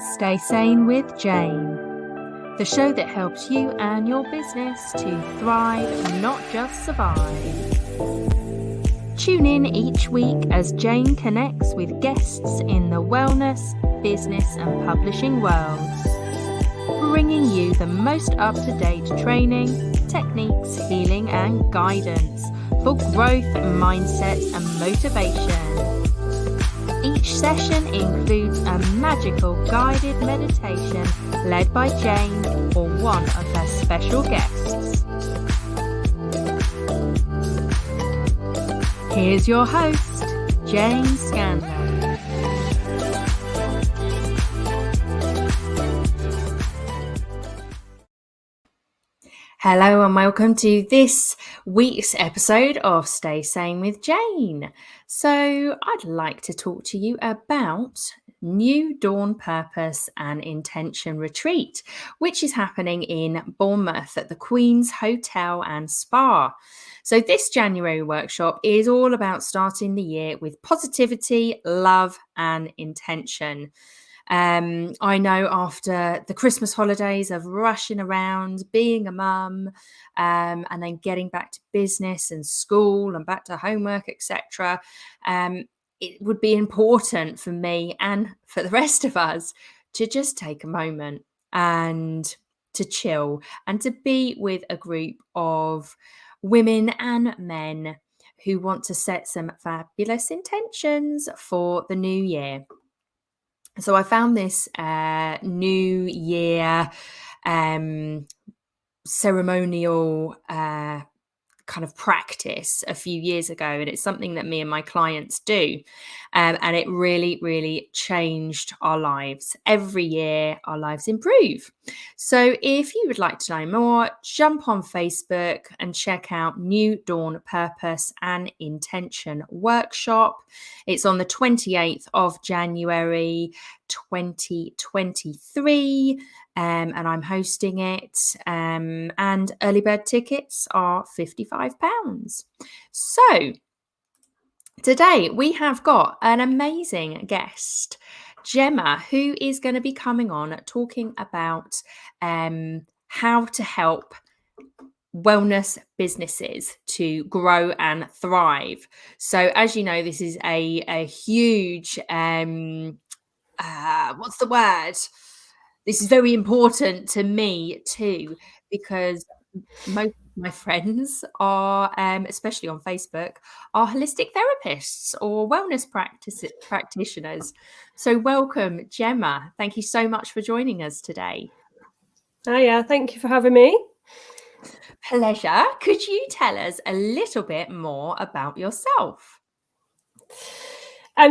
Stay Sane with Jane, the show that helps you and your business to thrive, not just survive. Tune in each week as Jane connects with guests in the wellness, business and publishing worlds, bringing you the most up-to-date training, techniques, healing and guidance for growth, mindset and motivation. Each session includes a magical guided meditation led by Jane or one of her special guests. Here's your host, Jane Scandler. Hello and welcome to this week's episode of Stay Sane with Jane. So I'd like to talk to you about New Dawn Purpose and Intention Retreat, which is happening in Bournemouth at the Queen's Hotel and Spa. So this January workshop is all about starting the year with positivity, love and intention. I know after the Christmas holidays of rushing around, being a mum, and then getting back to business and school and back to homework, etc., it would be important for me and for the rest of us to just take a moment and to chill and to be with a group of women and men who want to set some fabulous intentions for the new year. So I found this New Year ceremonial kind of practice a few years ago, and it's something that me and my clients do, and it really changed our lives. Every year our lives improve. So if you would like to know more, jump on Facebook and check out New Dawn Purpose and Intention Workshop. It's on the 28th of January 2023, and I'm hosting it, and early bird tickets are £55. So today we have got an amazing guest, Jemma, who is going to be coming on talking about how to help wellness businesses to grow and thrive. So as you know, this is a huge what's the word? This is very important to me too, because most of my friends are, especially on Facebook, are holistic therapists or wellness practitioners. So welcome, Jemma. Thank you so much for joining us today. Oh yeah, thank you for having me. Pleasure. Could you tell us a little bit more about yourself? I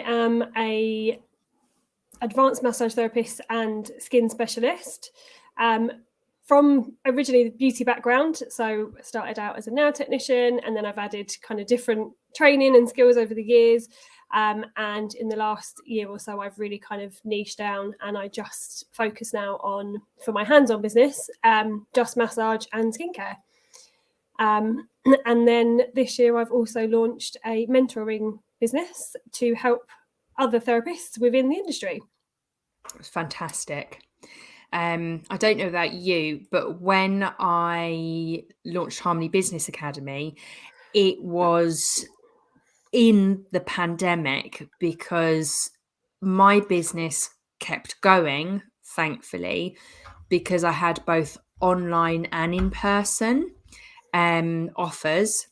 am a advanced massage therapist and skin specialist. From originally the beauty background, so I started out as a nail technician, and then I've added kind of different training and skills over the years. And in the last year or so, I've really kind of niched down, and I just focus now on, for my hands-on business, just massage and skincare. And then this year I've also launched a mentoring business to help other therapists within the industry. It's fantastic. I don't know about you, but when I launched Harmony Business Academy, it was in the pandemic because my business kept going, thankfully, because I had both online and in-person offers.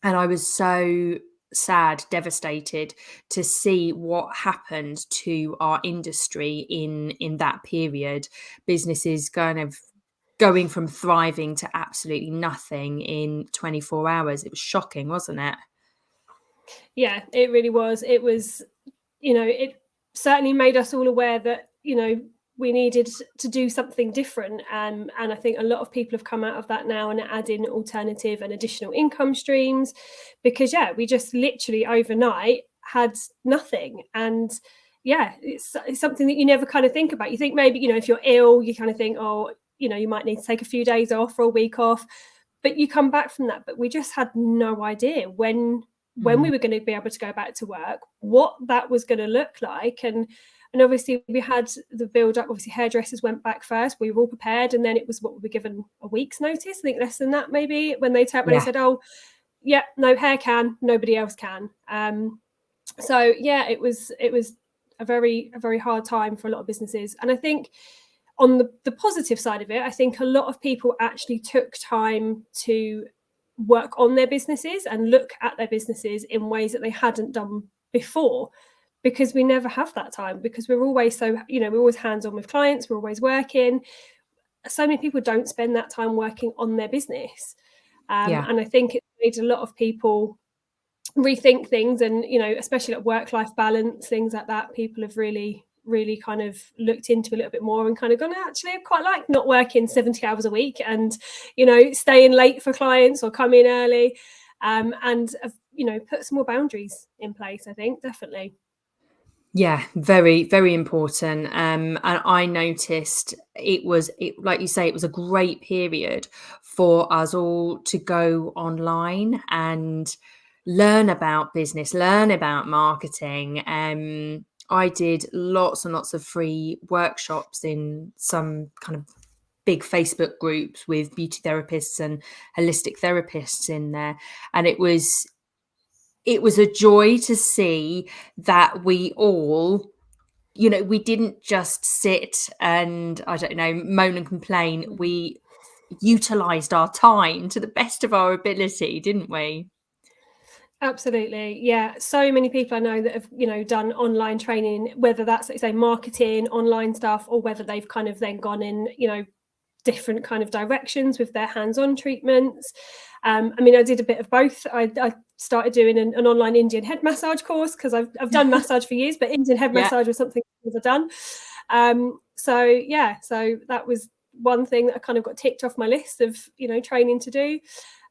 And I was so sad, devastated to see what happened to our industry in that period. Businesses kind of going from thriving to absolutely nothing in 24 hours. It was shocking, wasn't it? Yeah, it really was. It was, it certainly made us all aware that, we needed to do something different. And I think a lot of people have come out of that now and add in alternative and additional income streams, because, we just literally overnight had nothing. And it's something that you never kind of think about. You think maybe, if you're ill, you kind of think, oh, you might need to take a few days off or a week off, but you come back from that. But we just had no idea when we were going to be able to go back to work, what that was going to look like. And And obviously we had the build up. Obviously hairdressers went back first. We were all prepared, and then it was what we were given a week's notice. I think less than that maybe, when they said, "Oh, yeah, no, hair can, nobody else can." So yeah, it was a very hard time for a lot of businesses. And I think on the positive side of it, I think a lot of people actually took time to work on their businesses and look at their businesses in ways that they hadn't done before, because we never have that time, because we're always we're always hands-on with clients, we're always working. So many people don't spend that time working on their business. And I think it made a lot of people rethink things, and especially like work-life balance, things like that, people have really kind of looked into a little bit more and kind of gone, actually I quite like not working 70 hours a week and staying late for clients or come in early, and put some more boundaries in place. I think definitely. Yeah, very, very important. And I noticed it like you say, it was a great period for us all to go online and learn about business, learn about marketing. I did lots and lots of free workshops in some kind of big Facebook groups with beauty therapists and holistic therapists in there. And it was a joy to see that we all, we didn't just sit and, I don't know, moan and complain. We utilized our time to the best of our ability, didn't we? Absolutely. Yeah. So many people I know that have, done online training, whether that's, like say, marketing, online stuff, or whether they've kind of then gone in, different kind of directions with their hands-on treatments. I mean, I did a bit of both. I started doing an online Indian head massage course, because I've done massage for years, but Indian head massage was something I've done. So that was one thing that I kind of got ticked off my list of, training to do.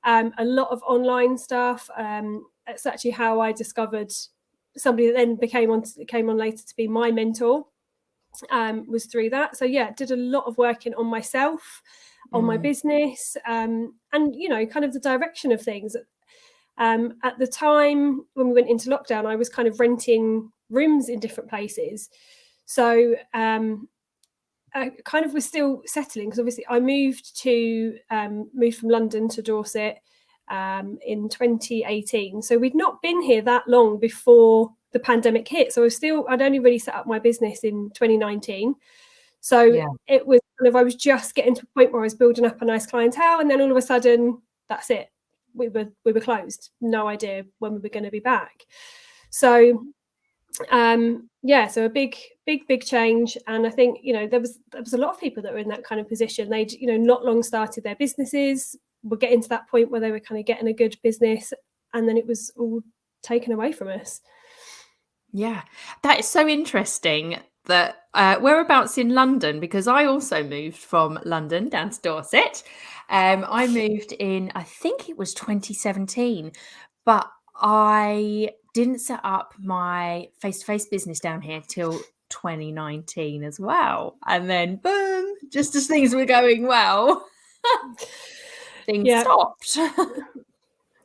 A lot of online stuff. It's actually how I discovered somebody that then came on later to be my mentor. Was through that. So yeah, did a lot of working on myself, on my business, and kind of the direction of things. At the time when we went into lockdown, I was kind of renting rooms in different places. So I kind of was still settling, because obviously I moved from London to Dorset in 2018. So we'd not been here that long before the pandemic hit. So I'd only really set up my business in 2019. So it was kind of, I was just getting to a point where I was building up a nice clientele, and then all of a sudden, that's it. We were closed. No idea when we were going to be back. So so a big change. And I think there was a lot of people that were in that kind of position. They'd not long started their businesses, were getting to that point where they were kind of getting a good business, and then it was all taken away from us. Yeah, that is so interesting. That whereabouts in London, because I also moved from London down to Dorset. I moved in, I think it was 2017, but I didn't set up my face-to-face business down here till 2019 as well. And then boom, just as things were going well, things stopped.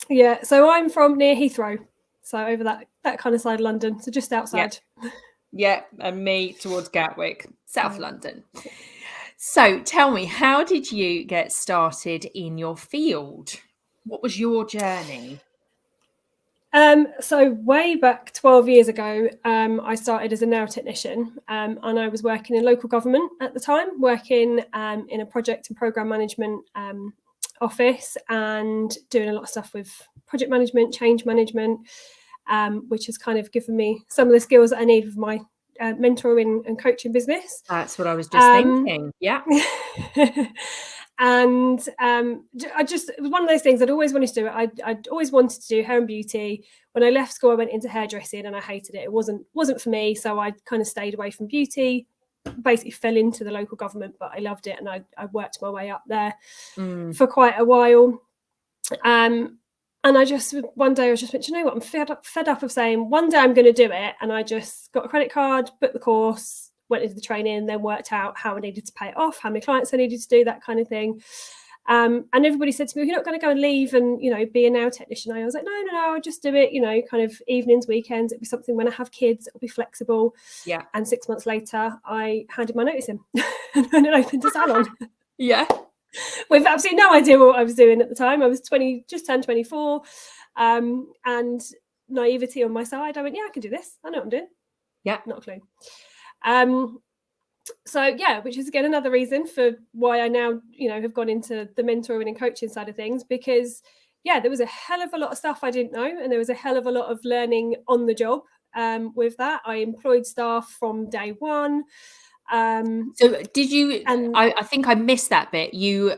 Yeah, so I'm from near Heathrow, so over that kind of side of London, so just outside. Yeah, and me towards Gatwick, South London. So tell me, how did you get started in your field? What was your journey? So way back 12 years ago, I started as a nail technician, and I was working in local government at the time, working in a project and program management office, and doing a lot of stuff with project management, change management, which has kind of given me some of the skills that I need with my mentoring and coaching business. That's what I was just thinking. Yeah. And it was one of those things I'd always wanted to do. I'd always wanted to do hair and beauty. When I left school, I went into hairdressing, and I hated it. It wasn't for me. So I kind of stayed away from beauty, basically fell into the local government, but I loved it. And I worked my way up there for quite a while. And one day I was just went, you know what, I'm fed up of saying one day I'm going to do it. And I just got a credit card, booked the course, went into the training, and then worked out how I needed to pay it off, how many clients I needed to do, that kind of thing. And everybody said to me, you're not going to go and leave and, be a nail technician. I was like, no, I'll just do it, kind of evenings, weekends. It'll be something when I have kids, it'll be flexible. Yeah. And 6 months later, I handed my notice in and then opened a salon. Yeah. With absolutely no idea what I was doing at the time. I was 20, just turned 24. And naivety on my side, I went, yeah, I can do this. I know what I'm doing. Yeah. Not a clue. So yeah, which is again another reason for why I now, have gone into the mentoring and coaching side of things, because there was a hell of a lot of stuff I didn't know, and there was a hell of a lot of learning on the job. With that, I employed staff from day one. So did you, and I think I missed that bit. You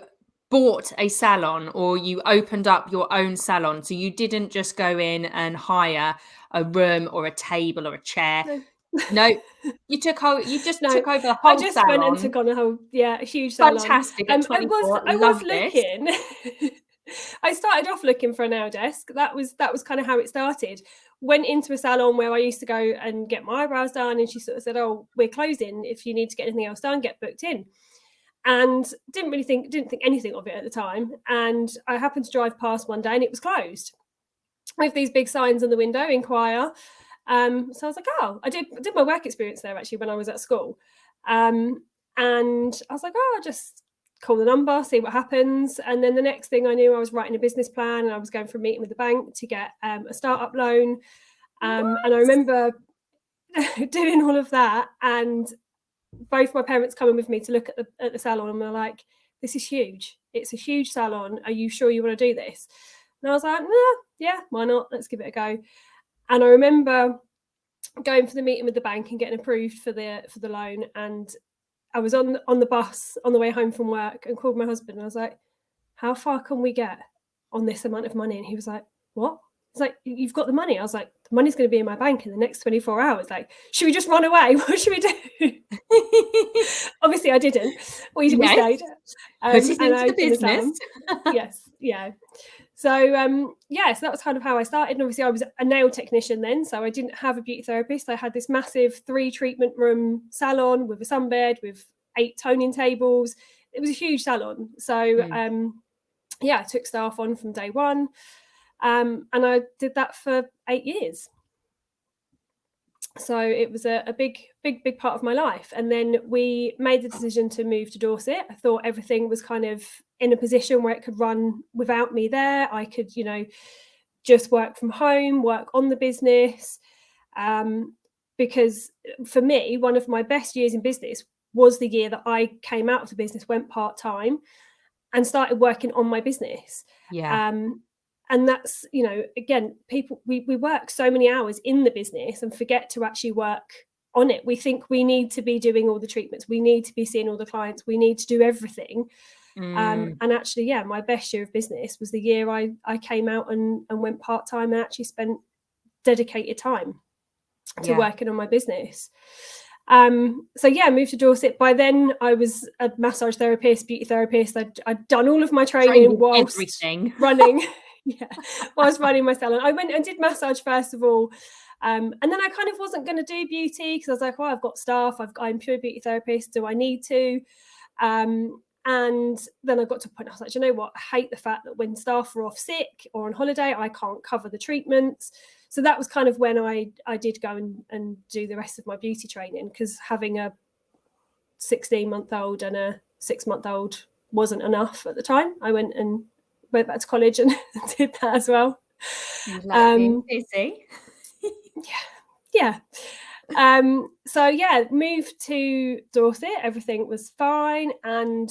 bought a salon, or you opened up your own salon. So you didn't just go in and hire a room or a table or a chair. No, you took over the whole salon. I just went and took on a huge salon. Fantastic. At 24, I was looking. I started off looking for a nail desk. That was kind of how it started. Went into a salon where I used to go and get my eyebrows done, and she sort of said, "Oh, we're closing. If you need to get anything else done, get booked in." And didn't think anything of it at the time. And I happened to drive past one day, and it was closed with these big signs on the window, "Inquire." So I was like, oh, I did my work experience there actually when I was at school. And I was like, oh, I'll just call the number, see what happens. And then the next thing I knew, I was writing a business plan, and I was going for a meeting with the bank to get a startup loan. And I remember doing all of that, and both my parents coming with me to look at the salon, and they're like, this is huge. It's a huge salon. Are you sure you want to do this? And I was like, yeah, why not? Let's give it a go. And I remember going for the meeting with the bank and getting approved for the loan. And I was on the bus on the way home from work and called my husband. And I was like, how far can we get on this amount of money? And he was like, what? He's like, you've got the money. I was like, the money's going to be in my bank in the next 24 hours. Like, should we just run away? What should we do? Obviously, I didn't. We stayed. Put it into the business. Yes. Yeah. So, so that was kind of how I started. And obviously I was a nail technician then, so I didn't have a beauty therapist. I had this massive 3 treatment room salon with a sunbed, with 8 toning tables. It was a huge salon. So, I took staff on from day one. And I did that for 8 years. So it was a big part of my life. And then we made the decision to move to Dorset. I thought everything was kind of in a position where it could run without me there. I could, just work from home, work on the business. Because for me, one of my best years in business was the year that I came out of the business, went part-time and started working on my business. Yeah. And that's, again, people, we work so many hours in the business and forget to actually work on it. We think we need to be doing all the treatments. We need to be seeing all the clients. We need to do everything. And actually, my best year of business was the year I came out and went part-time and actually spent dedicated time to working on my business. I moved to Dorset. By then I was a massage therapist, beauty therapist. I'd done all of my training whilst running. Whilst running my salon. I went and did massage first of all. And then I kind of wasn't going to do beauty because I was like, well, I've got staff. I'm pure beauty therapist. Do I need to? And then I got to a point, I was like, you know what? I hate the fact that when staff are off sick or on holiday, I can't cover the treatments. So that was kind of when I did go and do the rest of my beauty training, because having a 16-month-old and a 6-month-old wasn't enough at the time. I went back to college and did that as well. Being busy. Moved to Dorset. Everything was fine, and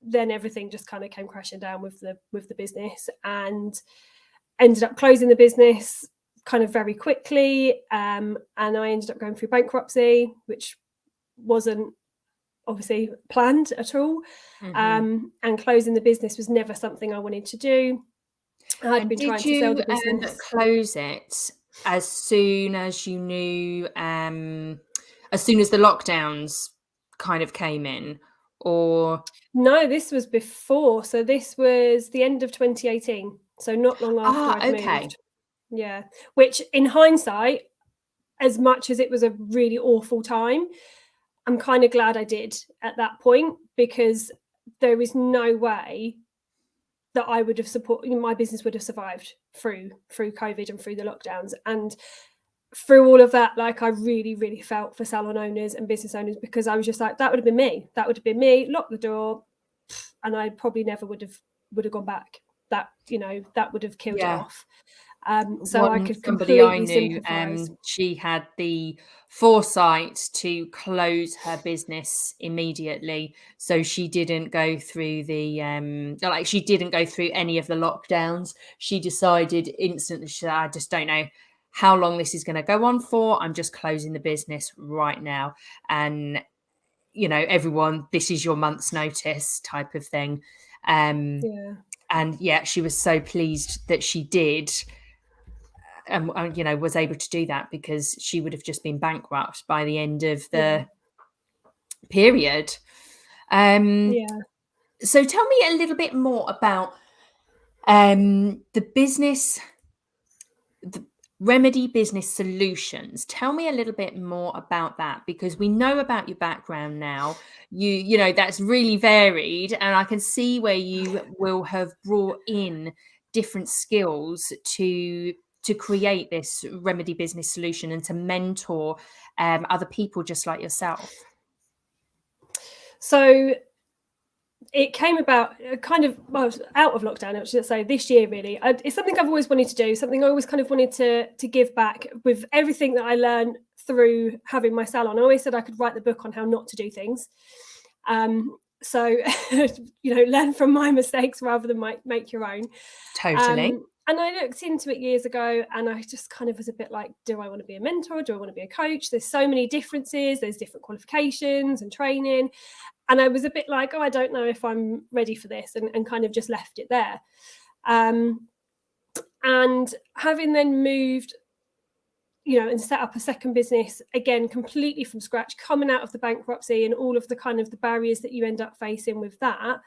then everything just kind of came crashing down with the business, and ended up closing the business kind of very quickly. And I ended up going through bankruptcy, which wasn't obviously planned at all. And closing the business was never something I wanted to do. I'd been trying to sell the business. Close it as soon as you knew, as soon as the lockdowns kind of came in, or? No, this was before. So this was the end of 2018. So not long after I'd moved. Yeah. Which in hindsight, as much as it was a really awful time, I'm kind of glad I did at that point, because there is no way that I would have supported, my business would have survived through COVID and through the lockdowns. And through all of that, like, I really, really felt for salon owners and business owners, because I was just like, that would have been me. That would have been me. Lock the door, and I probably never would have gone back. That, you know, that would have killed it off. So I could Somebody I completely knew, sympathise. she had the foresight to close her business immediately, so she didn't go through she didn't go through any of the lockdowns. She decided instantly, she said, I just don't know how long this is going to go on for. I'm just closing the business right now. And, you know, everyone, this is your month's notice type of thing. And yeah, she was so pleased that she did. And you know, was able to do that, because she would have just been bankrupt by the end of the period. So tell me a little bit more about the business, the Remedy Business Solutions. Tell me a little bit more about that, because we know about your background now. You know, that's really varied, and I can see where you will have brought in different skills to create this Remedy Business Solution and to mentor other people just like yourself. So it came about kind of, well, out of lockdown, I should say, this year, really. It's something I've always wanted to do, something I always kind of wanted to give back with everything that I learned through having my salon. I always said I could write the book on how not to do things. So, you know, learn from my mistakes rather than make your own. Totally. And I looked into it years ago, and I just kind of was a bit like, do I want to be a mentor? Do I want to be a coach? There's so many differences. There's different qualifications and training. And I was a bit like, oh, I don't know if I'm ready for this, and kind of just left it there. And having then moved, you know, and set up a second business, again, completely from scratch, coming out of the bankruptcy and all of the kind of the barriers that you end up facing with that,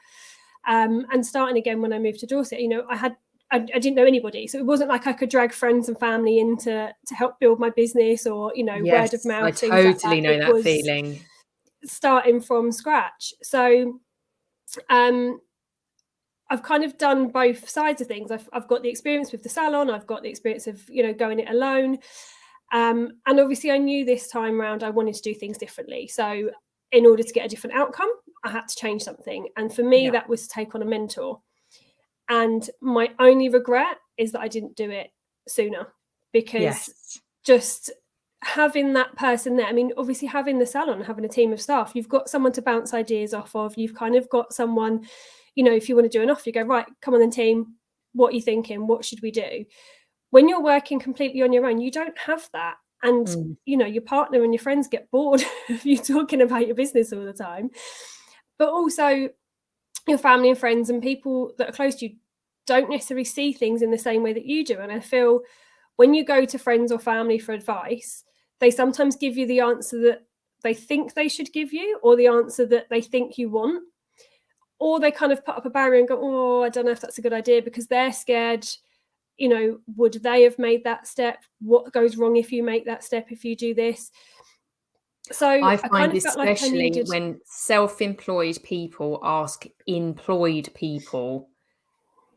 and starting again when I moved to Dorset, you know, I didn't know anybody. So it wasn't like I could drag friends and family in to help build my business, or, you know, word of mouth. I totally know that feeling. Starting from scratch. So I've kind of done both sides of things. I've got the experience with the salon. I've got the experience of, you know, going it alone. And obviously I knew this time around I wanted to do things differently. So in order to get a different outcome, I had to change something. And for me, that was to take on a mentor. And my only regret is that I didn't do it sooner, because just having that person there, I mean, obviously having the salon, having a team of staff, you've got someone to bounce ideas off of. You've kind of got someone, you know, if you want to do an offer, you go, right, come on then team, what are you thinking? What should we do? When you're working completely on your own, you don't have that. And, you know, your partner and your friends get bored of you talking about your business all the time. But also your family and friends and people that are close to you don't necessarily see things in the same way that you do. And I feel when you go to friends or family for advice, they sometimes give you the answer that they think they should give you, or the answer that they think you want. Or they kind of put up a barrier and go, oh, I don't know if that's a good idea, because they're scared, you know, would they have made that step? What goes wrong if you make that step, if you do this? So I kind find of felt like I needed... when self-employed people ask employed people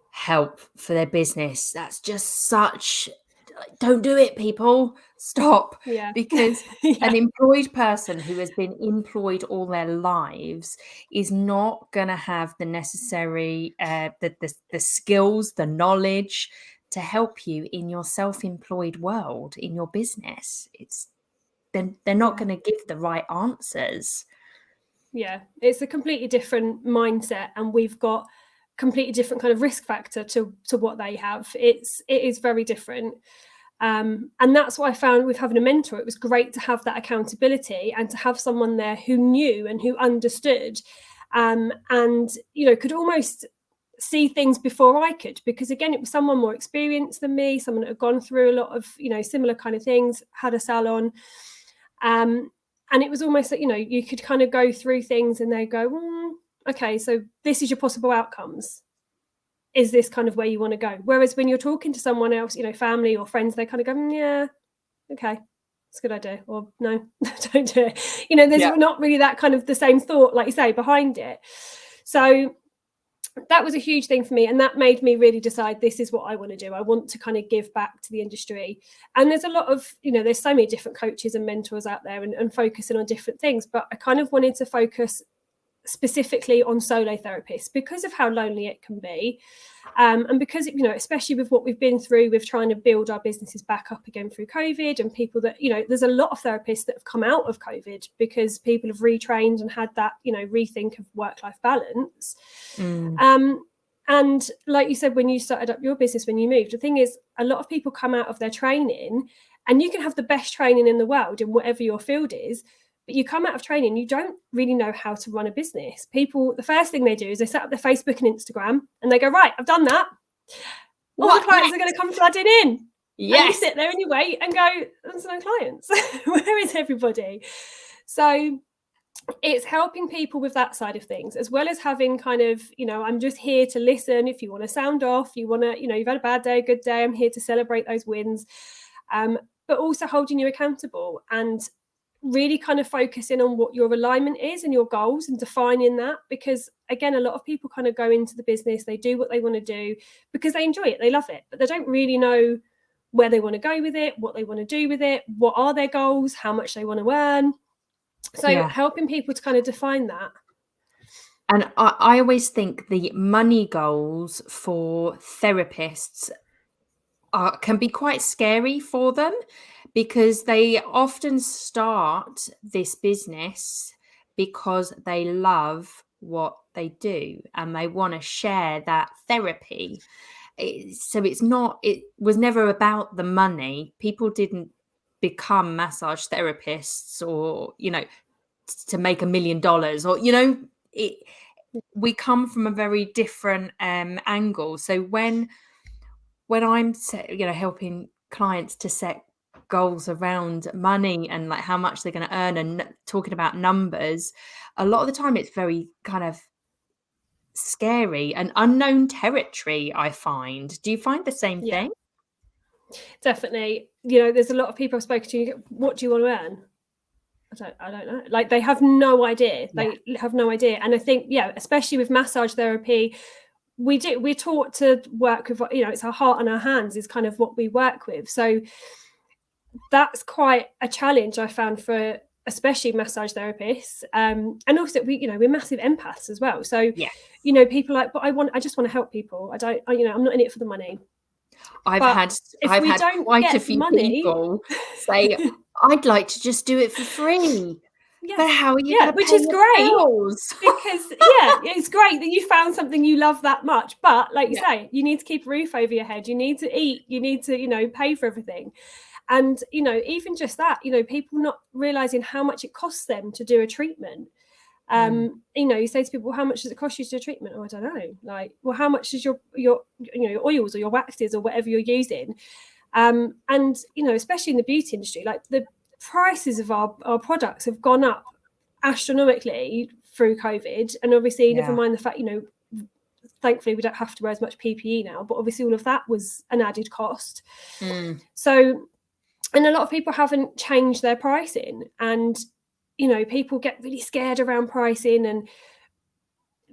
help for their business, that's just such, don't do it, people, stop. Because an employed person who has been employed all their lives is not going to have the necessary the skills, the knowledge to help you in your self-employed world, in your business. They're not going to give the right answers. Yeah, it's a completely different mindset, and we've got completely different kind of risk factor to what they have. It is very different. And that's what I found with having a mentor. It was great to have that accountability and to have someone there who knew and who understood, and, you know, could almost see things before I could, because again, it was someone more experienced than me, someone that had gone through a lot of, you know, similar kind of things, had a salon. And it was almost like, you know, you could kind of go through things and they go, okay, so this is your possible outcomes. Is this kind of where you want to go? Whereas when you're talking to someone else, you know, family or friends, they kind of go, yeah, okay, it's a good idea. Or no, don't do it. You know, there's not really that kind of the same thought, like you say, behind it. So that was a huge thing for me, and that made me really decide this is what I want to do. I want to kind of give back to the industry. And there's a lot of, there's so many different coaches and mentors out there, and focusing on different things, but I kind of wanted to focus specifically on solo therapists because of how lonely it can be, and because especially with what we've been through with trying to build our businesses back up again through COVID, and people that there's a lot of therapists that have come out of COVID because people have retrained and had that rethink of work-life balance. And like you said, when you started up your business, when you moved, the thing is, a lot of people come out of their training, and you can have the best training in the world in whatever your field is, but you come out of training, you don't really know how to run a business. People, the first thing they do is they set up their Facebook and Instagram, and they go, right, I've done that. All the clients are going to come flooding in. Yes. And you sit there and you wait and go, there's no clients. Where is everybody? So it's helping people with that side of things, as well as having kind of, I'm just here to listen. If you want to sound off, you want to, you've had a bad day, a good day, I'm here to celebrate those wins. But also holding you accountable and really kind of focusing on what your alignment is and your goals, and defining that, because again, a lot of people kind of go into the business, they do what they want to do because they enjoy it, they love it, but they don't really know where they want to go with it, what they want to do with it, what are their goals, how much they want to earn. So helping people to kind of define that. And I always think the money goals for therapists can be quite scary for them, because they often start this business because they love what they do and they want to share that therapy. So it was never about the money. People didn't become massage therapists or, to make $1 million, or, we come from a very different angle. So when I'm helping clients to set goals around money and like how much they're going to earn and talking about numbers, a lot of the time it's very kind of scary and unknown territory, I find. Do you find the same thing? Definitely. There's a lot of people I've spoken to, what do you want to earn? I don't know. Like, they have no idea. They have no idea. And I think, especially with massage therapy, we're taught to work with, it's our heart and our hands is kind of what we work with. So that's quite a challenge I found for especially massage therapists. And also we're massive empaths as well. So, people are like, but I just want to help people. I'm not in it for the money. I've had quite a few people say, I'd like to just do it for free. Yes. But how are you going to pay which is great bills? Because it's great that you found something you love that much, but like you say, you need to keep a roof over your head, you need to eat, you need to pay for everything. And even just that, people not realizing how much it costs them to do a treatment. You say to people, well, how much does it cost you to do a treatment? Oh, I don't know. Like, well, how much is your oils or your waxes or whatever you're using? And especially in the beauty industry, like the prices of our products have gone up astronomically through COVID. And obviously, never mind the fact, thankfully we don't have to wear as much PPE now, but obviously all of that was an added cost. So, and a lot of people haven't changed their pricing, and people get really scared around pricing and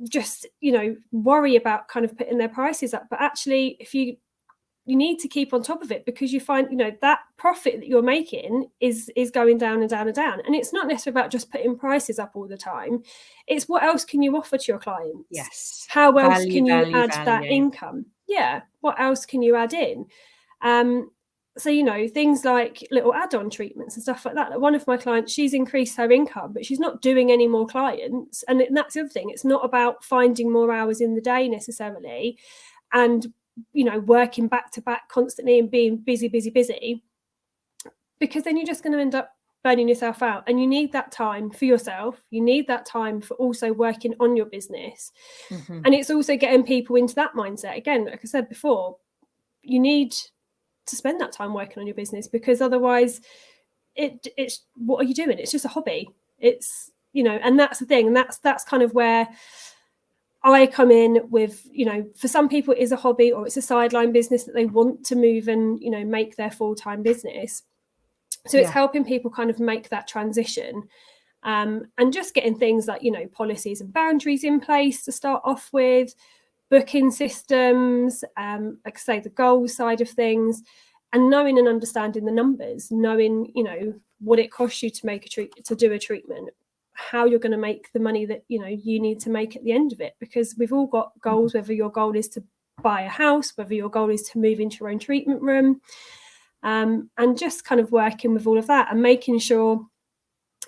just worry about kind of putting their prices up. But actually, if you need to keep on top of it, because you find that profit that you're making is going down and down and down. And it's not necessarily about just putting prices up all the time. It's what else can you offer to your clients? Yes. How else can you add that income? What else can you add in? So things like little add-on treatments and stuff like that. Like, one of my clients, she's increased her income, but she's not doing any more clients. And that's the other thing, it's not about finding more hours in the day necessarily and working back to back constantly and being busy, because then you're just going to end up burning yourself out. And you need that time for yourself. You need that time for also working on your business. And it's also getting people into that mindset. Again, like I said before, you need to spend that time working on your business, because otherwise it's what are you doing? It's just a hobby. It's, and that's the thing. And that's kind of where I come in with, for some people it is a hobby or it's a sideline business that they want to move and, make their full-time business. So it's helping people kind of make that transition, and just getting things like, policies and boundaries in place to start off with, booking systems, like I say, the goals side of things, and knowing and understanding the numbers, knowing, you know, what it costs you to do a treatment, how you're going to make the money that, you know, you need to make at the end of it. Because we've all got goals, whether your goal is to buy a house, whether your goal is to move into your own treatment room, and just kind of working with all of that and making sure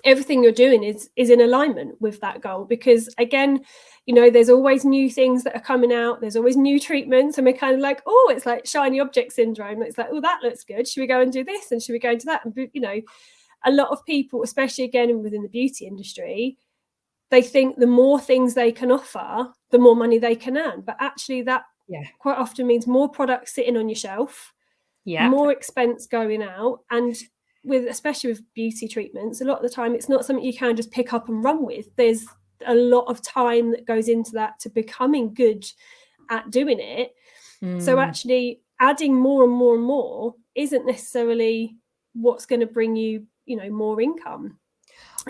everything you're doing is in alignment with that goal. Because again, you know, there's always new things that are coming out, there's always new treatments, and we're kind of like, oh, it's like shiny object syndrome. It's like, oh, that looks good, should we go and do this, and should we go into that? And, you know, a lot of people, especially again within the beauty industry, they think the more things they can offer, the more money they can earn. But actually that quite often means more products sitting on your shelf, more expense going out. And especially with beauty treatments, a lot of the time it's not something you can just pick up and run with. There's a lot of time that goes into that to becoming good at doing it. So actually adding more and more and more isn't necessarily what's going to bring you, you know, more income.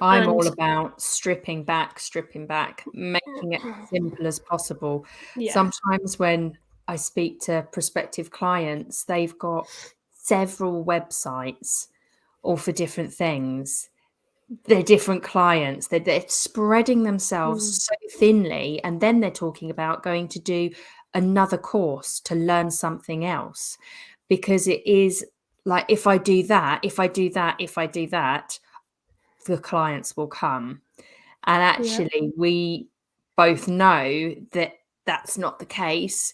I'm all about stripping back, making it as simple as possible. Sometimes when I speak to prospective clients, they've got several websites all for different things. They're different clients. They're spreading themselves so thinly, and then they're talking about going to do another course to learn something else, because it is like, if I do that, the clients will come. And actually, we both know that that's not the case.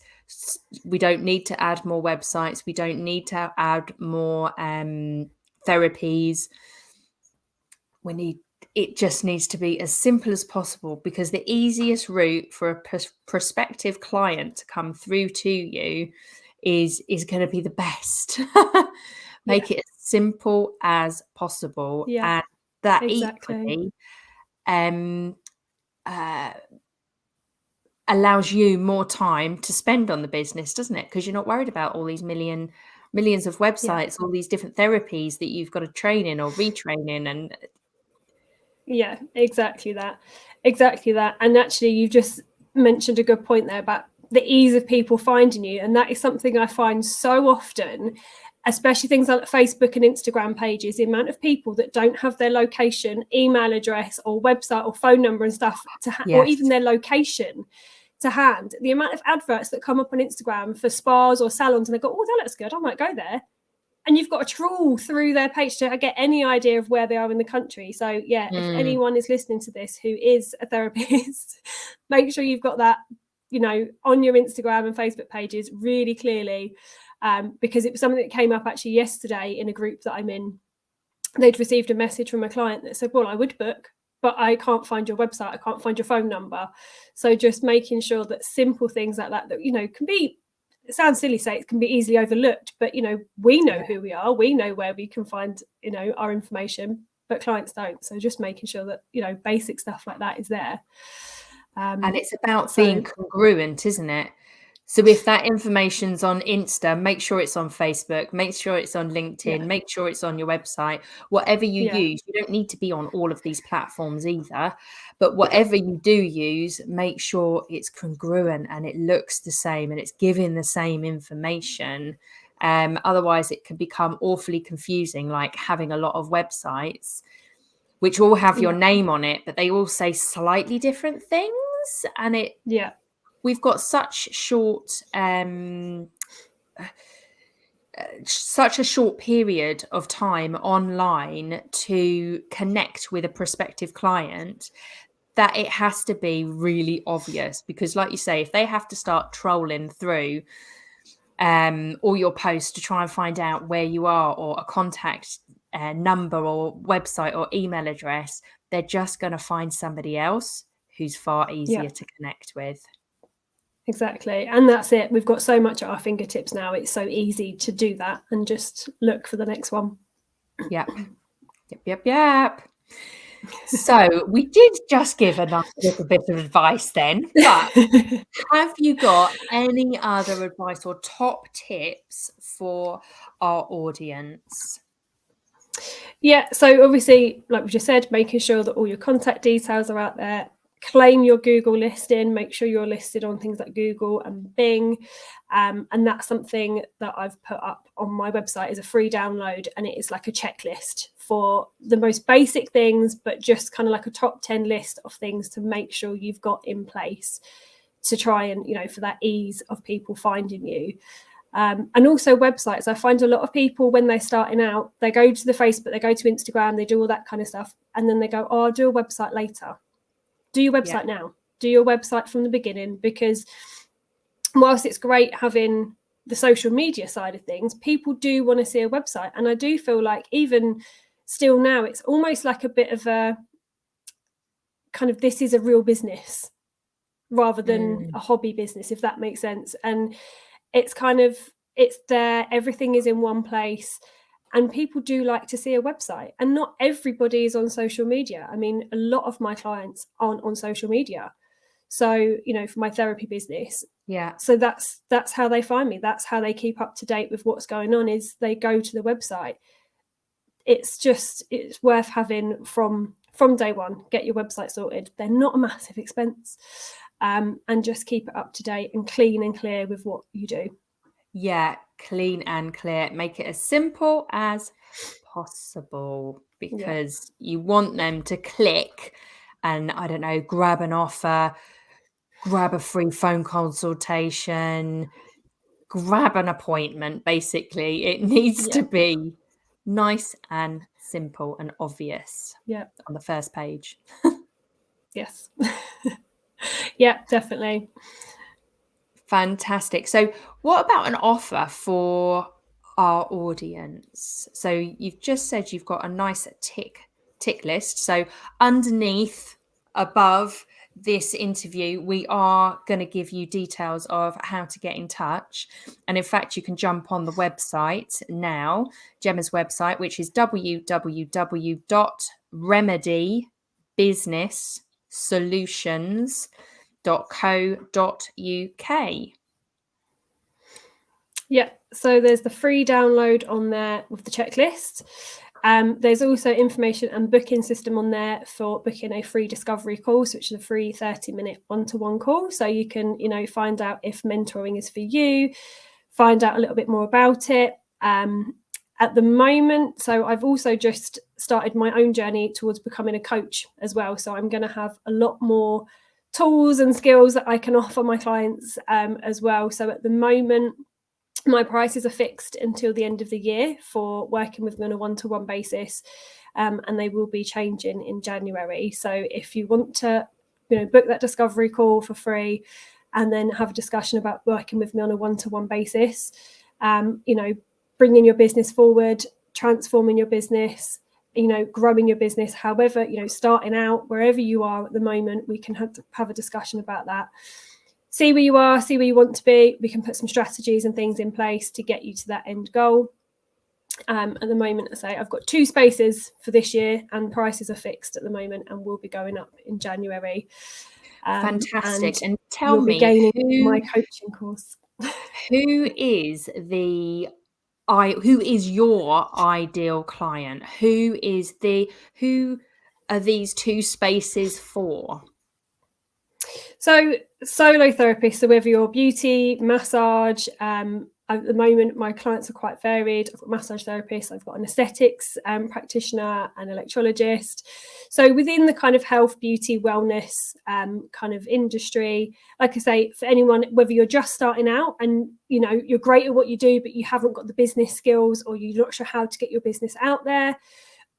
We don't need to add more websites. We don't need to add more therapies. It just needs to be as simple as possible, because the easiest route for a prospective client to come through to you is going to be the best. Make it as simple as possible. And that equally allows you more time to spend on the business, doesn't it? Because you're not worried about all these millions of websites, all these different therapies that you've got to train in or retrain in. And exactly that. And actually, you've just mentioned a good point there about the ease of people finding you. And that is something I find so often, especially things like Facebook and Instagram pages, the amount of people that don't have their location, email address or website or phone number and stuff or even their location to hand. The amount of adverts that come up on Instagram for spas or salons, and they go, oh, that looks good, I might go there. And you've got to trawl through their page to get any idea of where they are in the country. So if anyone is listening to this who is a therapist, make sure you've got that, you know, on your Instagram and Facebook pages really clearly, because it was something that came up actually yesterday in a group that I'm in. They'd received a message from a client that said, well, I would book, but I can't find your website, I can't find your phone number. So just making sure that simple things like that, you know, can be, it sounds silly to say it can be easily overlooked, but, you know, we know who we are, we know where we can find, you know, our information, but clients don't. So just making sure that, you know, basic stuff like that is there. And it's about being congruent, isn't it? So if that information's on Insta, make sure it's on Facebook, make sure it's on LinkedIn, make sure it's on your website, whatever you use. You don't need to be on all of these platforms either, but whatever you do use, make sure it's congruent and it looks the same and it's giving the same information. Otherwise it can become awfully confusing, like having a lot of websites which all have your name on it, but they all say slightly different things. And we've got such a short period of time online to connect with a prospective client that it has to be really obvious. Because like you say, if they have to start trolling through all your posts to try and find out where you are or a contact number or website or email address, they're just going to find somebody else who's far easier to connect with. Exactly. And that's it. We've got so much at our fingertips now. It's so easy to do that and just look for the next one. Yep. So we did just give a little bit of advice then, but have you got any other advice or top tips for our audience? Yeah, so obviously, like we just said, making sure that all your contact details are out there. claim your Google listing, make sure you're listed on things like Google and Bing. And that's something that I've put up on my website as a free download. And it is like a checklist for the most basic things, but just kind of like a top 10 list of things to make sure you've got in place to try and, for that ease of people finding you. And also websites. I find a lot of people when they're starting out, they go to the Facebook, they go to Instagram, they do all that kind of stuff. And then they go, oh, I'll do a website later. Do your website now. Do your website from the beginning, because whilst it's great having the social media side of things, people do want to see a website. And I do feel like even still now, it's almost like a bit of a kind of, this is a real business rather than a hobby business, if that makes sense. And it's kind of, it's there, everything is in one place. And people do like to see a website, and not everybody is on social media. I mean, a lot of my clients aren't on social media. So, for my therapy business. Yeah. So that's how they find me. That's how they keep up to date with what's going on, is they go to the website. It's worth having from day one. Get your website sorted. They're not a massive expense. And just keep it up to date and clean and clear with what you do. Yeah, clean and clear. Make it as simple as possible, because you want them to click and, I don't know, grab an offer, grab a free phone consultation, grab an appointment. Basically, it needs to be nice and simple and obvious on the first page. Yes. Yeah, definitely. Fantastic. So what about an offer for our audience? So you've just said you've got a nice tick list. So underneath, above this interview, we are going to give you details of how to get in touch. And in fact, you can jump on the website now, Jemma's website, which is www.remedybusinesssolutions.co.uk. Yeah, so there's the free download on there with the checklist. There's also information and booking system on there for booking a free discovery course, which is a free 30-minute one-to-one call. So you can, find out if mentoring is for you, find out a little bit more about it. At the moment, so I've also just started my own journey towards becoming a coach as well. So I'm going to have a lot more tools and skills that I can offer my clients as well. So at the moment, my prices are fixed until the end of the year for working with me on a one-to-one basis, and they will be changing in January. So if you want to, book that discovery call for free and then have a discussion about working with me on a one-to-one basis, bringing your business forward, transforming your business, growing your business, however, starting out, wherever you are at the moment, we can have a discussion about that. See where you are, see where you want to be. We can put some strategies and things in place to get you to that end goal. At the moment, I say I've got 2 spaces for this year, and prices are fixed at the moment and will be going up in January. Fantastic. And tell me, my coaching course. Who is your ideal client? Who are these 2 spaces for? So solo therapists, so whether you're beauty, massage, at the moment my clients are quite varied. I've got massage therapists, I've got an aesthetics practitioner, an electrologist. So within the kind of health, beauty, wellness kind of industry, like I say, for anyone, whether you're just starting out and you're great at what you do, but you haven't got the business skills, or you're not sure how to get your business out there,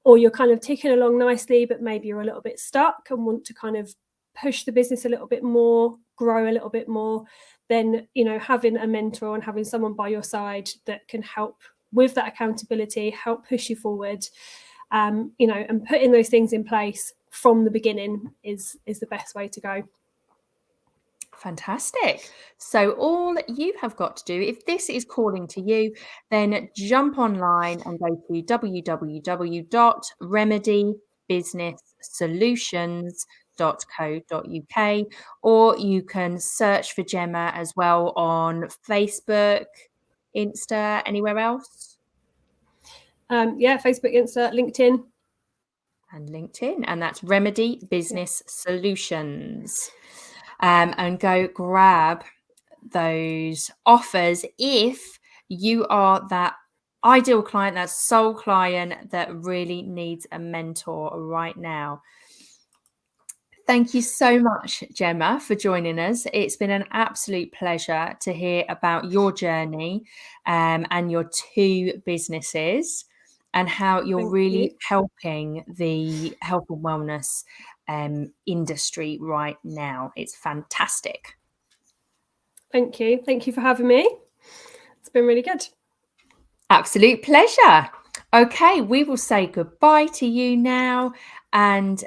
or you're kind of ticking along nicely, but maybe you're a little bit stuck and want to kind of push the business a little bit more, grow a little bit more, then having a mentor and having someone by your side that can help with that accountability, help push you forward, and putting those things in place from the beginning is the best way to go. Fantastic. So all you have got to do, if this is calling to you, then jump online and go to www.remedybusinesssolutions.co.uk, or you can search for Jemma as well on Facebook, Insta, anywhere else? Facebook, Insta, LinkedIn. and LinkedIn, and that's Remedy Business Solutions. And go grab those offers if you are that ideal client, that soul client that really needs a mentor right now. Thank you so much, Jemma, for joining us. It's been an absolute pleasure to hear about your journey and your 2 businesses and how you're Thank really you. helping the health and wellness industry right now. It's fantastic. Thank you. Thank you for having me. It's been really good. Absolute pleasure. Okay, we will say goodbye to you now, and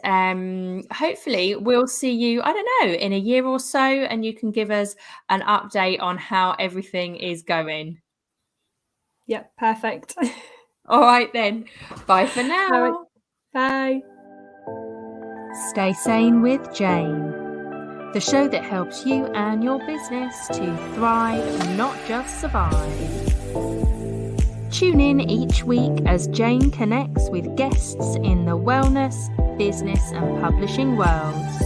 hopefully we'll see you, I don't know, in a year or so, and you can give us an update on how everything is going. Yeah, perfect. All right then. Bye for All right. now. Bye. Stay sane with Jane, the show that helps you and your business to thrive, not just survive. Tune in each week as Jane connects with guests in the wellness, business and publishing worlds,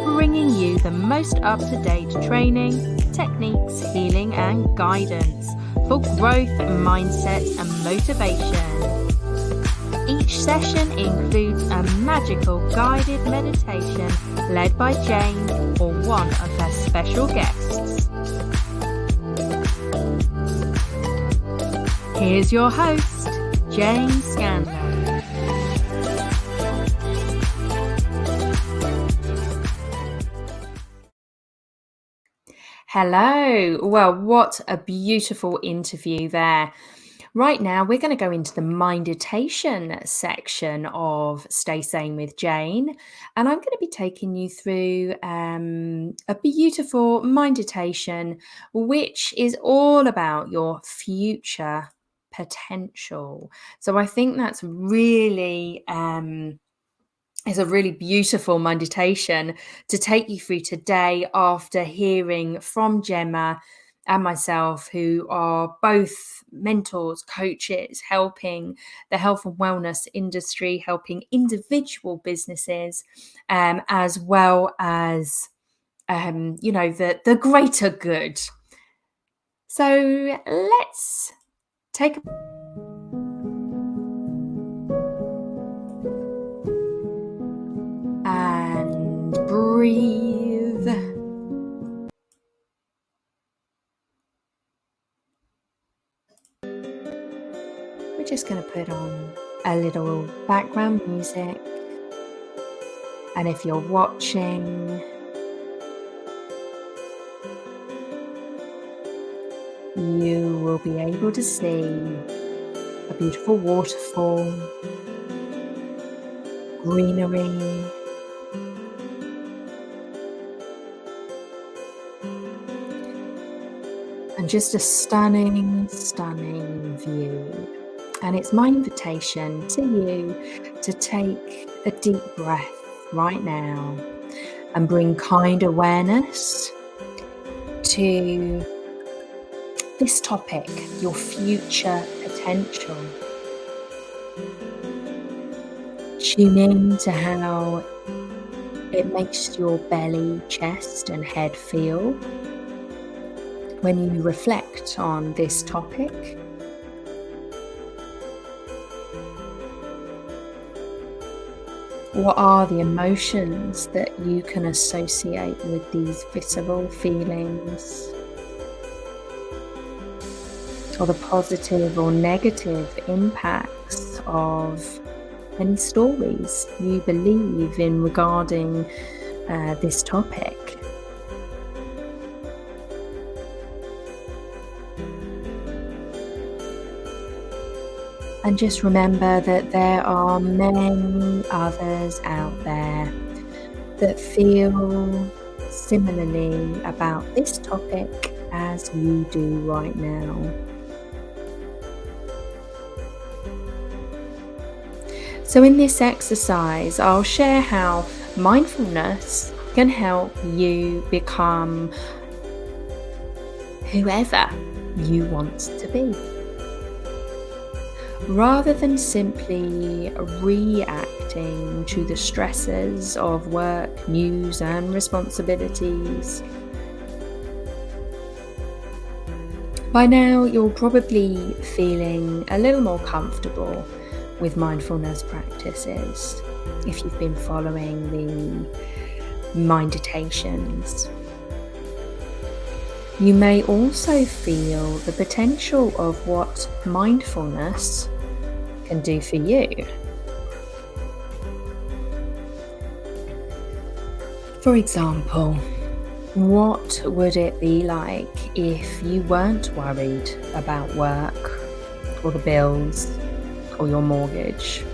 bringing you the most up-to-date training, techniques, healing and guidance for growth, mindset and motivation. Each session includes a magical guided meditation led by Jane or one of her special guests. Here's your host, Jane Scandal. Hello. Well, what a beautiful interview there. Right now, we're going to go into the Minditation section of Stay Sane with Jane, and I'm going to be taking you through a beautiful Minditation, which is all about your future potential. So I think that's really is a really beautiful meditation to take you through today after hearing from Jemma and myself, who are both mentors, coaches, helping the health and wellness industry, helping individual businesses, as well as, the greater good. So let's take a and breathe. We're just going to put on a little background music. And if you're watching, you will be able to see a beautiful waterfall, greenery, and just a stunning, stunning view. And it's my invitation to you to take a deep breath right now and bring kind awareness to this topic, your future potential. Tune in to how it makes your belly, chest, and head feel when you reflect on this topic. What are the emotions that you can associate with these visceral feelings? Or the positive or negative impacts of any stories you believe in regarding this topic. And just remember that there are many others out there that feel similarly about this topic as you do right now. So in this exercise, I'll share how mindfulness can help you become whoever you want to be. rather than simply reacting to the stresses of work, news, and responsibilities. By now, you're probably feeling a little more comfortable with mindfulness practices if you've been following the minditations. You may also feel the potential of what mindfulness can do for you. For example, what would it be like if you weren't worried about work or the bills or your mortgage?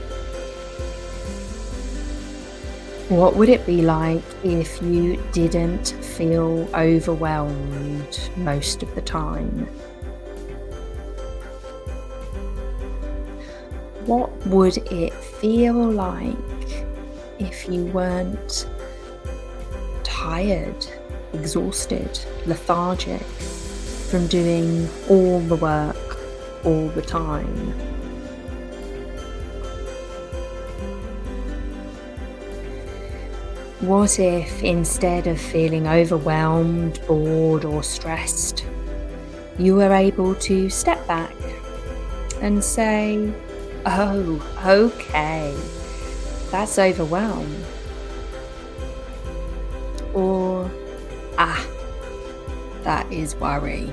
What would it be like if you didn't feel overwhelmed most of the time? What would it feel like if you weren't tired, exhausted, lethargic from doing all the work all the time? What if instead of feeling overwhelmed, bored, or stressed, you were able to step back and say, "Oh, okay, that's overwhelm." Or, "Ah, that is worry."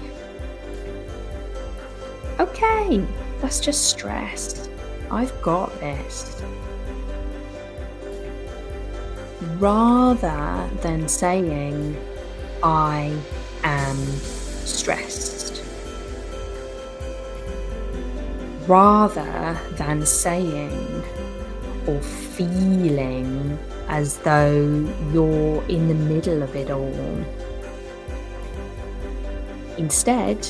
Okay, that's just stress. I've got this. Rather than saying, "I am stressed." Rather than saying or feeling as though you're in the middle of it all. Instead,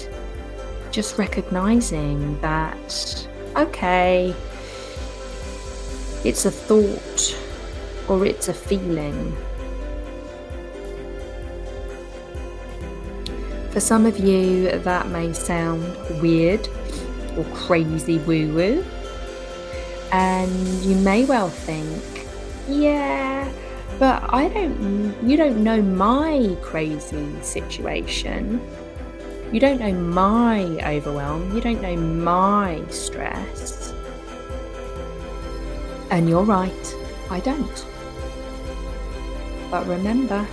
just recognizing that, okay, it's a thought or it's a feeling. For some of you, that may sound weird or crazy woo-woo, and you may well think, yeah, but you don't know my crazy situation. You don't know my overwhelm. You don't know my stress. And you're right, I don't. But remember,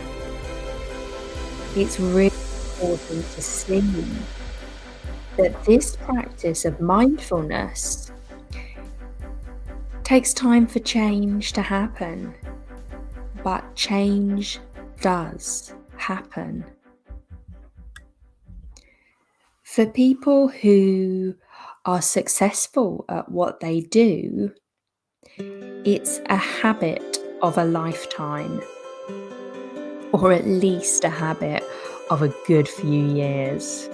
it's really important to see that this practice of mindfulness takes time for change to happen, but change does happen. For people who are successful at what they do, it's a habit of a lifetime, or at least a habit of a good few years.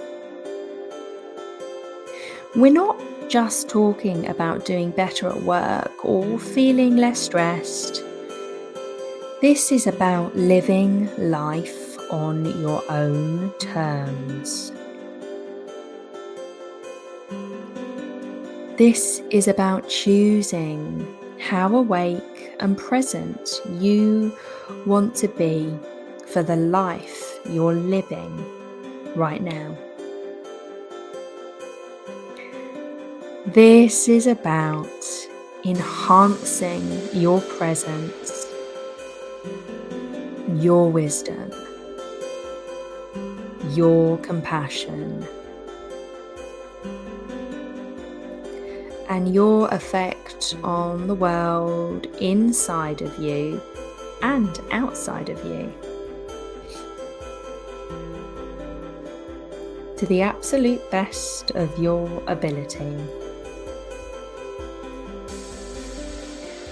We're not just talking about doing better at work or feeling less stressed. This is about living life on your own terms. This is about choosing how awake and present you want to be for the life you're living right now. This is about enhancing your presence, your wisdom, your compassion, and your effect on the world inside of you and outside of you, to the absolute best of your ability.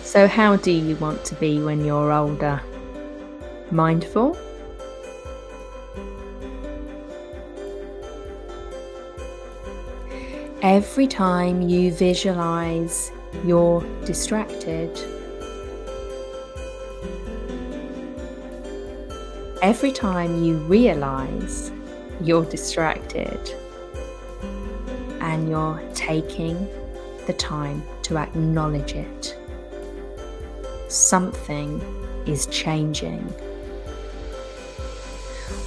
So how do you want to be when you're older? Mindful? Every time you visualize you're distracted, every time you realize you're distracted and you're taking the time to acknowledge it. Something is changing.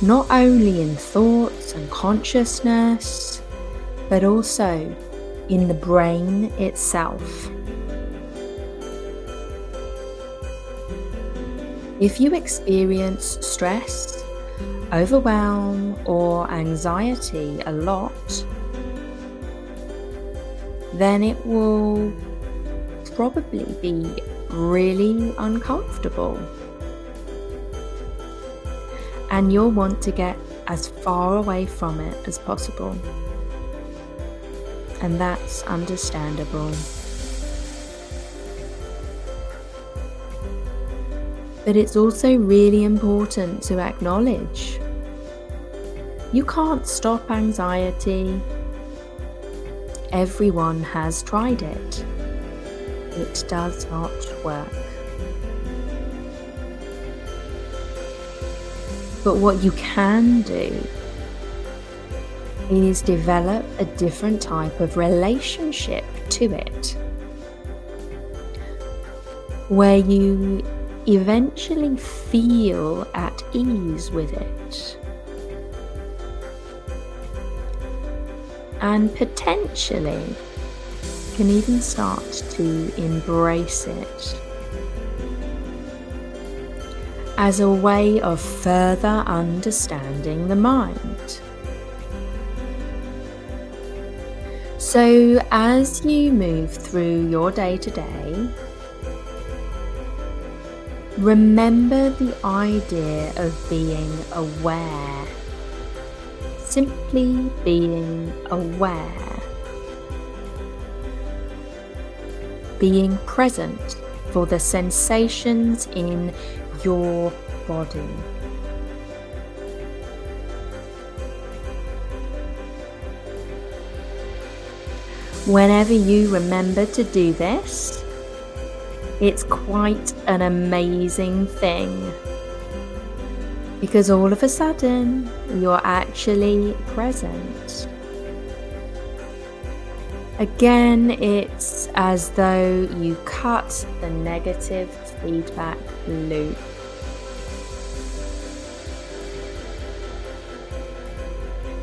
Not only in thoughts and consciousness, but also in the brain itself. If you experience stress, overwhelm, or anxiety a lot, then it will probably be really uncomfortable. And you'll want to get as far away from it as possible. And that's understandable. But it's also really important to acknowledge you can't stop anxiety. Everyone has tried it. It does not work. But what you can do is develop a different type of relationship to it, where you eventually feel at ease with it, and potentially can even start to embrace it as a way of further understanding the mind. So as you move through your day-to-day, remember the idea of being aware. Simply being aware. Being present for the sensations in your body. Whenever you remember to do this, it's quite an amazing thing, because all of a sudden you're actually present. Again, it's as though you cut the negative feedback loop.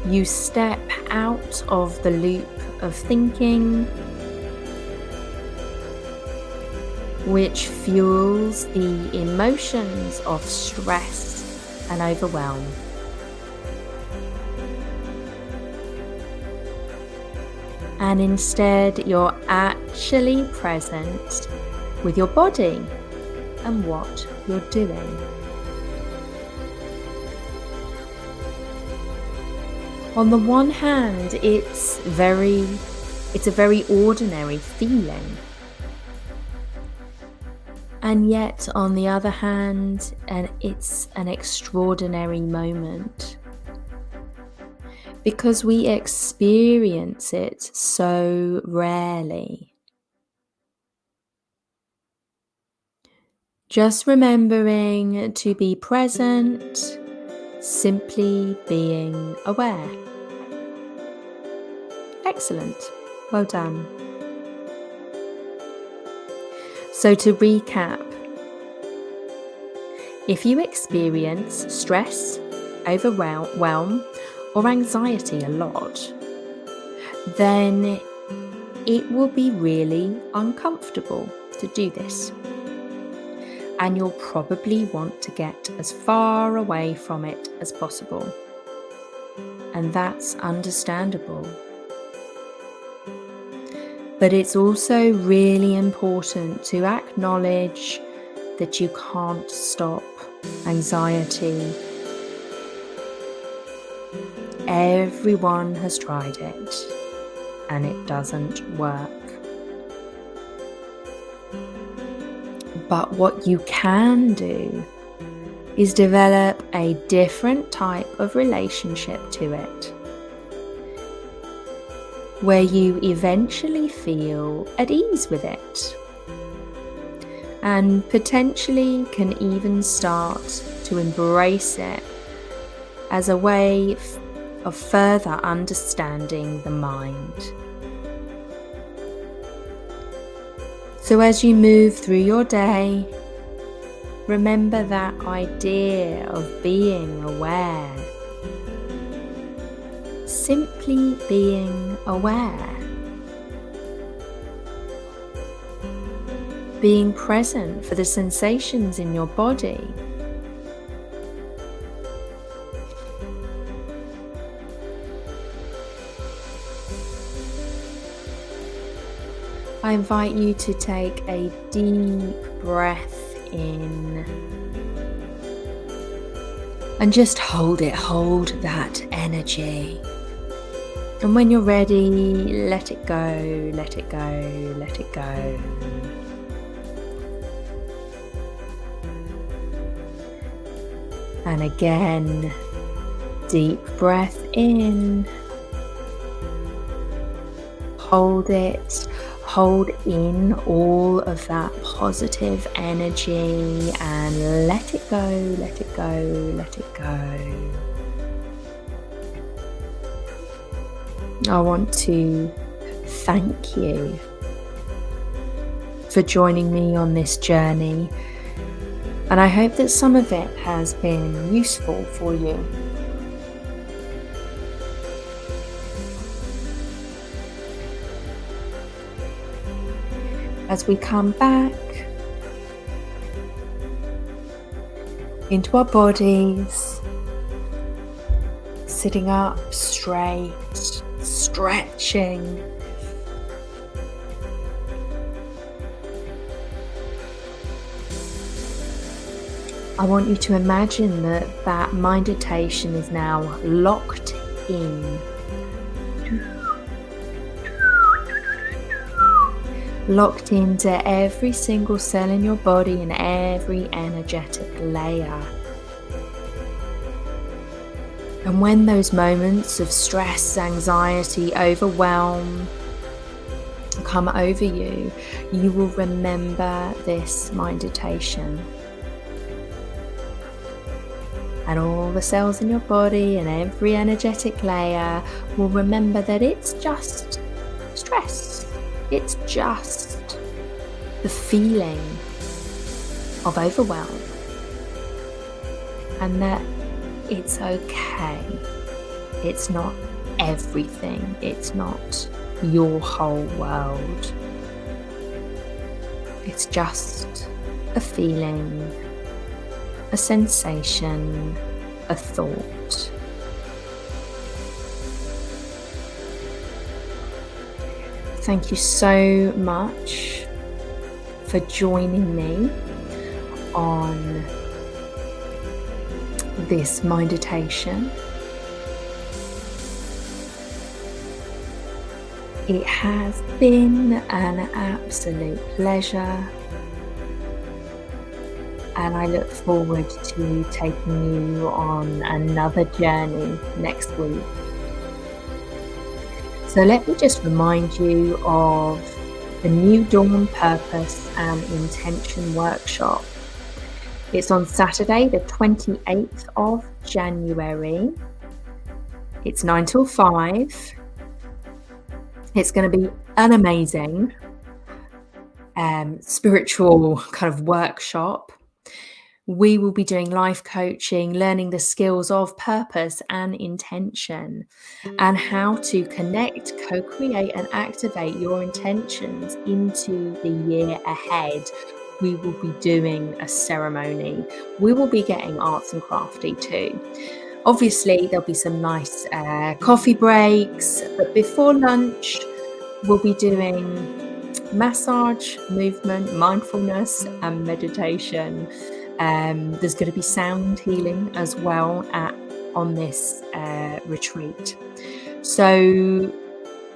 You step out of the loop of thinking, which fuels the emotions of stress and overwhelm. And instead, you're actually present with your body and what you're doing. On the one hand, it's a very ordinary feeling. And yet, on the other hand, it's an extraordinary moment, because we experience it so rarely. Just remembering to be present, simply being aware. Excellent. Well done. So to recap, if you experience stress, overwhelm, or anxiety a lot, then it will be really uncomfortable to do this. And you'll probably want to get as far away from it as possible. And that's understandable. But it's also really important to acknowledge that you can't stop anxiety. Everyone has tried it, and it doesn't work. But what you can do is develop a different type of relationship to it, where you eventually feel at ease with it, and potentially can even start to embrace it as a way of further understanding the mind. So as you move through your day, remember that idea of being aware. Simply being aware. Being present for the sensations in your body. I invite you to take a deep breath in and just hold it, hold that energy. And when you're ready, let it go, let it go, let it go. And again, deep breath in. Hold it. Hold in all of that positive energy and let it go, let it go, let it go. I want to thank you for joining me on this journey, and I hope that some of it has been useful for you. As we come back into our bodies, sitting up straight, stretching. I want you to imagine that meditation is now locked in. Locked into every single cell in your body and every energetic layer. And when those moments of stress, anxiety, overwhelm come over you, you will remember this meditation. And all the cells in your body and every energetic layer will remember that it's just stress. It's just the feeling of overwhelm, and that it's okay. It's not everything. It's not your whole world. It's just a feeling, a sensation, a thought. Thank you so much for joining me on this meditation. It has been an absolute pleasure, and I look forward to taking you on another journey next week. So let me just remind you of the New Dawn Purpose and Intention Workshop. It's on Saturday, the 28th of January. It's 9 till 5. It's going to be an amazing spiritual kind of workshop. We will be doing life coaching, learning the skills of purpose and intention, and how to connect, co-create and activate your intentions into the year ahead. We will be doing a ceremony. We will be getting arts and crafty too. Obviously, there'll be some nice coffee breaks, but before lunch, we'll be doing massage, movement, mindfulness and meditation. There's going to be sound healing as well on this retreat. So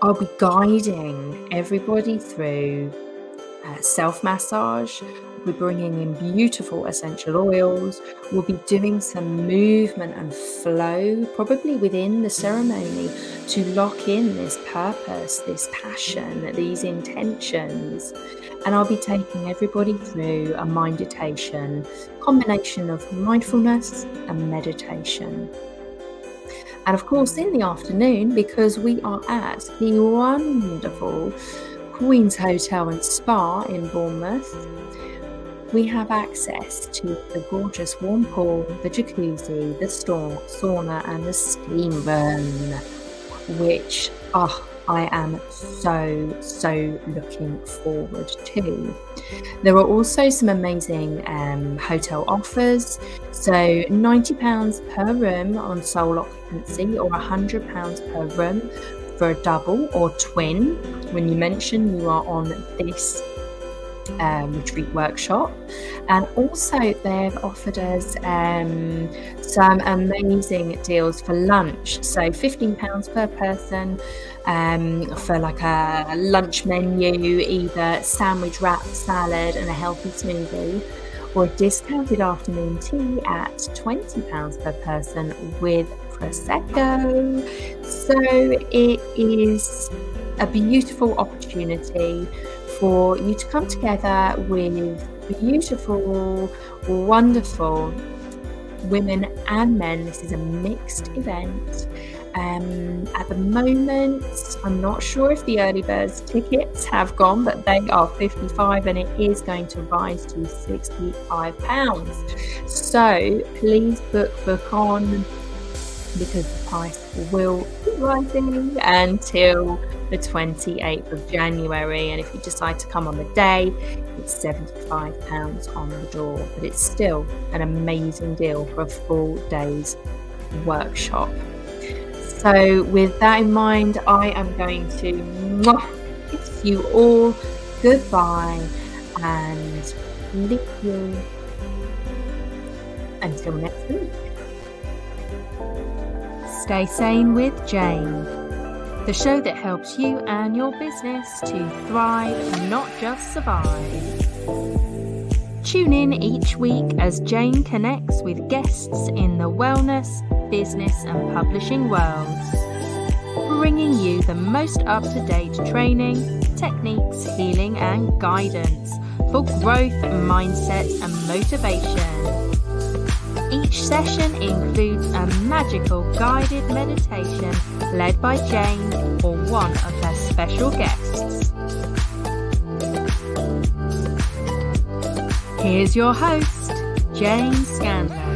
I'll be guiding everybody through self-massage. We're bringing in beautiful essential oils. We'll be doing some movement and flow, probably within the ceremony, to lock in this purpose, this passion, these intentions. And I'll be taking everybody through a meditation, combination of mindfulness and meditation. And of course, in the afternoon, because we are at the wonderful Queen's Hotel and Spa in Bournemouth, we have access to the gorgeous warm pool, the jacuzzi, the sauna and the steam room, which I am so looking forward to. There are also some amazing hotel offers. So £90 per room on sole occupancy, or £100 per room for a double or twin when you mention you are on this retreat workshop. And also they've offered us some amazing deals for lunch. So £15 per person for like a lunch menu, either sandwich, wrap, salad and a healthy smoothie, or a discounted afternoon tea at £20 per person with Prosecco. So it is a beautiful opportunity for you to come together with beautiful, wonderful women and men. This is a mixed event. At the moment, I'm not sure if the early birds tickets have gone, but they are £55 and it is going to rise to £65. So please book on, because the price will keep rising until the 28th of January. And if you decide to come on the day, it's £75 on the door, but it's still an amazing deal for a full day's workshop. So with that in mind, I am going to kiss you all goodbye and leave you until next week. Stay Sane with Jane, the show that helps you and your business to thrive, not just survive. Tune in each week as Jane connects with guests in the wellness, business and publishing worlds, bringing you the most up-to-date training, techniques, healing and guidance for growth, mindset and motivation. Each session includes a magical guided meditation led by Jane or one of her special guests. Here's your host, Jane Scandler.